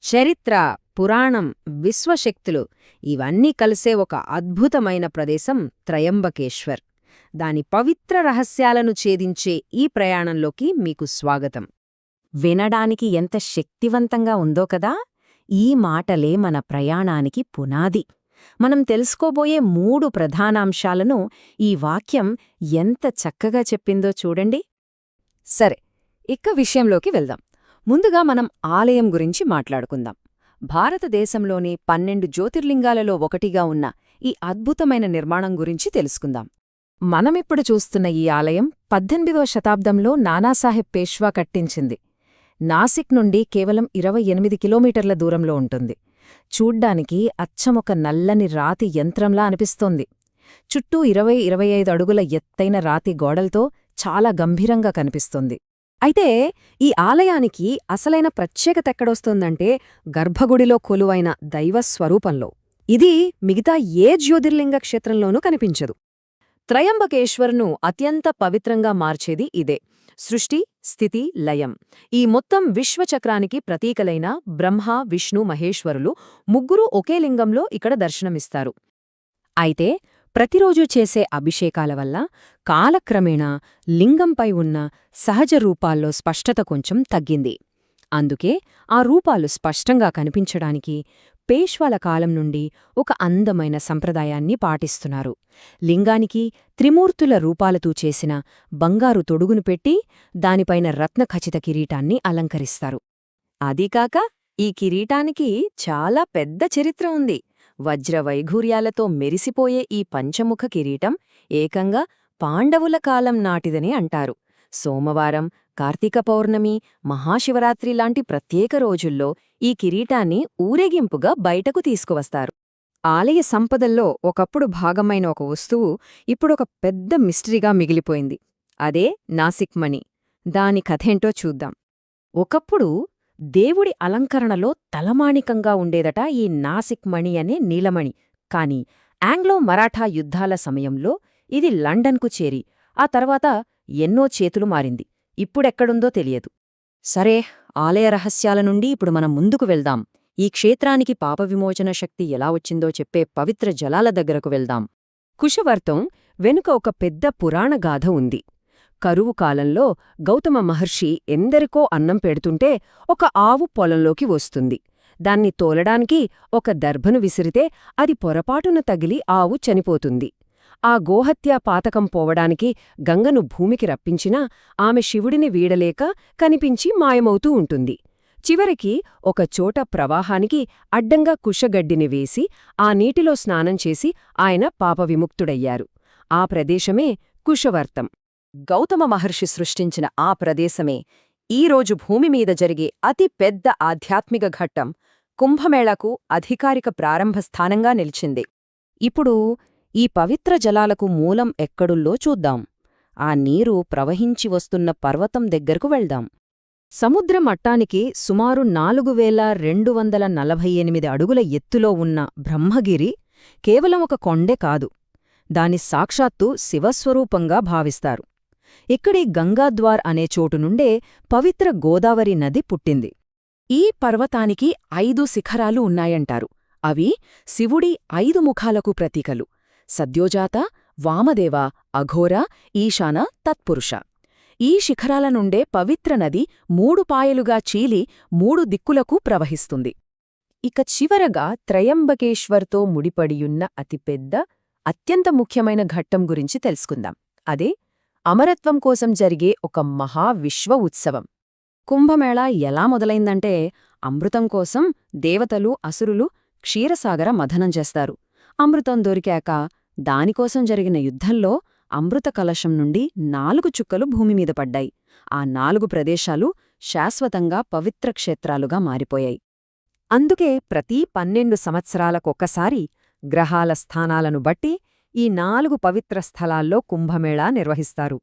చరిత్ర, పురాణం, విశ్వశక్తులు ఇవన్నీ కలిసే ఒక అద్భుతమైన ప్రదేశం త్రయంబకేశ్వర్. దాని పవిత్ర రహస్యాలను ఛేదించే ఈ ప్రయాణంలోకి మీకు స్వాగతం. వినడానికి ఎంత శక్తివంతంగా ఉందో కదా! ఈ మాటలే మన ప్రయాణానికి పునాది. మనం తెలుసుకోబోయే 3 ప్రధానాంశాలను ఈ వాక్యం ఎంత చక్కగా చెప్పిందో చూడండి. సరే, ఇక విషయంలోకి వెళ్దాం. ముందుగా మనం ఆలయం గురించి మాట్లాడుకుందాం. భారతదేశంలోని 12 జ్యోతిర్లింగాలలో ఒకటిగా ఉన్న ఈ అద్భుతమైన నిర్మాణం గురించి తెలుసుకుందాం. మనమిప్పుడు చూస్తున్న ఈ ఆలయం 18వ శతాబ్దంలో నానాసాహెబ్ పేష్వా కట్టించింది. నాసిక్ నుండి కేవలం 28 కిలోమీటర్ల దూరంలో ఉంటుంది. చూడ్డానికి అచ్చమొక నల్లని రాతి యంత్రంలా అనిపిస్తోంది. చుట్టూ 20-25 అడుగుల ఎత్తైన రాతి గోడలతో చాలా గంభీరంగా కనిపిస్తోంది. అయితే ఈ ఆలయానికి అసలైన ప్రత్యేకత ఎక్కడొస్తుందంటే గర్భగుడిలో కొలువైన దైవస్వరూపంలో. ఇది మిగతా ఏ జ్యోతిర్లింగ క్షేత్రంలోనూ కనిపించదు. త్రయంబకేశ్వర్ను అత్యంత పవిత్రంగా మార్చేది ఇదే. సృష్టి, స్థితి, లయం ఈ మొత్తం విశ్వచక్రానికి ప్రతీకలైన బ్రహ్మ, విష్ణు, మహేశ్వరులు ముగ్గురూ ఒకే లింగంలో ఇక్కడ దర్శనమిస్తారు. అయితే ప్రతిరోజూ చేసే అభిషేకాల వల్ల కాలక్రమేణా లింగంపై ఉన్న సహజ రూపాల్లో స్పష్టత కొంచెం తగ్గింది. అందుకే ఆ రూపాలు స్పష్టంగా కనిపించడానికి పేష్వాల కాలం నుండి ఒక అందమైన సంప్రదాయాన్ని పాటిస్తున్నారు. లింగానికి త్రిమూర్తుల రూపాలతో చేసిన బంగారు తొడుగును పెట్టి దానిపైన రత్నఖచిత కిరీటాన్ని అలంకరిస్తారు. అదీకాక ఈ కిరీటానికి చాలా పెద్ద చరిత్ర ఉంది. వజ్రవైఘూర్యాలతో మెరిసిపోయే ఈ పంచముఖ కిరీటం ఏకంగా పాండవుల కాలం నాటిదని అంటారు. సోమవారం, కార్తీక పౌర్ణమి, మహాశివరాత్రి లాంటి ప్రత్యేక రోజుల్లో ఈ కిరీటాన్ని ఊరేగింపుగా బయటకు తీసుకువస్తారు. ఆలయ సంపదల్లో ఒకప్పుడు భాగమైన ఒక వస్తువు ఇప్పుడొక పెద్ద మిస్టరీగా మిగిలిపోయింది. అదే నాసిక్ మణి. దాని కథేంటో చూద్దాం. ఒకప్పుడు దేవుడి అలంకరణలో తలమాణికంగా ఉండేదట ఈ నాసిక్ మణి అనే నీలమణి. కాని ఆంగ్లో మరాఠా యుద్ధాల సమయంలో ఇది లండన్కు చేరి ఆ తర్వాత ఎన్నో చేతులు మారింది. ఇప్పుడెక్కడుందో తెలియదు. సరే, ఆలయ రహస్యాల నుండి ఇప్పుడు మనం ముందుకు వెళ్దాం. ఈ క్షేత్రానికి పాపవిమోచన శక్తి ఎలా వచ్చిందో చెప్పే పవిత్ర జలాల దగ్గరకు వెళ్దాం. కుశవర్తం వెనుక ఒక పెద్ద పురాణగాథ ఉంది. కరువు కాలంలో గౌతమ మహర్షి ఎందరికో అన్నం పెడుతుంటే ఒక ఆవు పొలంలోకి వస్తుంది. దాన్ని తోలడానికి ఒక దర్భను విసిరితే అది పొరపాటున తగిలి ఆవు చనిపోతుంది. ఆ గోహత్యా పాతకం పోవడానికి గంగను భూమికి రప్పించినా ఆమె శివుడిని వీడలేక కనిపించి మాయమవుతూ ఉంటుంది. చివరికి ఒకచోట ప్రవాహానికి అడ్డంగా కుశగడ్డిని వేసి ఆ నీటిలో స్నానం చేసి ఆయన పాపవిముక్తుడయ్యారు. ఆ ప్రదేశమే కుశవర్తం. గౌతమ మహర్షి సృష్టించిన ఆ ప్రదేశమే ఈరోజు భూమిమీద జరిగే అతి పెద్ద ఆధ్యాత్మిక ఘట్టం కుంభమేళాకు అధికారిక ప్రారంభ స్థానంగా నిలిచింది. ఇప్పుడు ఈ పవిత్ర జలాలకు మూలం ఎక్కడుల్లో చూద్దాం. ఆ నీరు ప్రవహించి వస్తున్న పర్వతం దగ్గరకు వెళ్దాం. సముద్ర మట్టానికి సుమారు 4248 అడుగుల ఎత్తులో ఉన్న బ్రహ్మగిరి కేవలం ఒక కొండే కాదు. దాని సాక్షాత్తు శివస్వరూపంగా భావిస్తారు. ఇక్కడి గంగాద్వార్ అనే చోటు నుండే పవిత్ర గోదావరి నది పుట్టింది. ఈ పర్వతానికి 5 శిఖరాలు ఉన్నాయంటారు. అవి శివుడి 5 ముఖాలకు ప్రతీకలు: సద్యోజాత, వామదేవ, అఘోర, ఈశాన, తత్పురుష. ఈ శిఖరాల నుండే పవిత్ర నది 3 పాయలుగా చీలి 3 దిక్కులకు ప్రవహిస్తుంది. ఇక చివరగా త్రయంబకేశ్వర్తో ముడిపడియున్న అతిపెద్ద, అత్యంత ముఖ్యమైన ఘట్టం గురించి తెలుసుకుందాం. అదే అమరత్వం కోసం జరిగే ఒక మహావిశ్వ ఉత్సవం. కుంభమేళా ఎలా మొదలైందంటే అమృతం కోసం దేవతలు, అసురులు క్షీరసాగర మథనం చేస్తారు. అమృతం దొరికాక దానికోసం జరిగిన యుద్ధంలో అమృత కలశం నుండి 4 చుక్కలు భూమిమీద పడ్డాయి. ఆ 4 ప్రదేశాలు శాశ్వతంగా పవిత్ర క్షేత్రాలుగా మారిపోయాయి. అందుకే ప్రతి 12 సంవత్సరాలకొక్కసారి గ్రహాల స్థానాలను బట్టి ఈ 4 పవిత్ర స్థలాల్లో కుంభమేళా నిర్వహిస్తారు.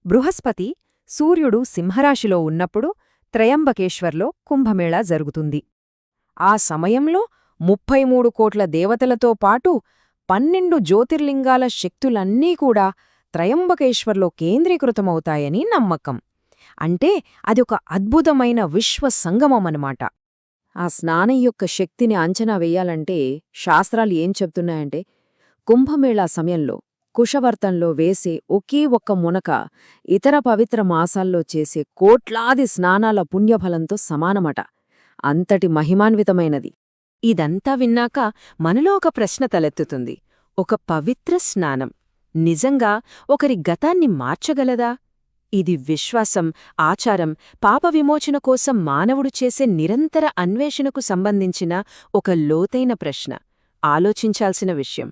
బృహస్పతి, సూర్యుడు సింహరాశిలో ఉన్నప్పుడు త్రయంబకేశ్వర్లో కుంభమేళా జరుగుతుంది. ఆ సమయంలో 33 కోట్ల దేవతలతో పాటు 12 జ్యోతిర్లింగాల శక్తులన్నీ కూడా త్రయంబకేశ్వర్లో కేంద్రీకృతమవుతాయని నమ్మకం. అంటే అది ఒక అద్భుతమైన విశ్వ సంగమమన్నమాట. ఆ స్నానం యొక్క శక్తిని అంచనా వెయ్యాలంటే శాస్త్రాలు ఏం చెప్తున్నాయంటే కుంభమేళా సమయంలో కుశవర్తంలో వేసే ఒకే ఒక్క మునక ఇతర పవిత్ర మాసాల్లో చేసే కోట్లాది స్నానాల పుణ్యఫలంతో సమానమట. అంతటి మహిమాన్వితమైనది. ఇదంతా విన్నాక మనలో ఒక ప్రశ్న తలెత్తుతుంది. ఒక పవిత్ర స్నానం నిజంగా ఒకరి గతాన్ని మార్చగలదా? ఇది విశ్వాసం, ఆచారం, పాప విమోచన కోసం మానవుడు చేసే నిరంతర అన్వేషణకు సంబంధించిన ఒక లోతైన ప్రశ్న, ఆలోచించాల్సిన విషయం.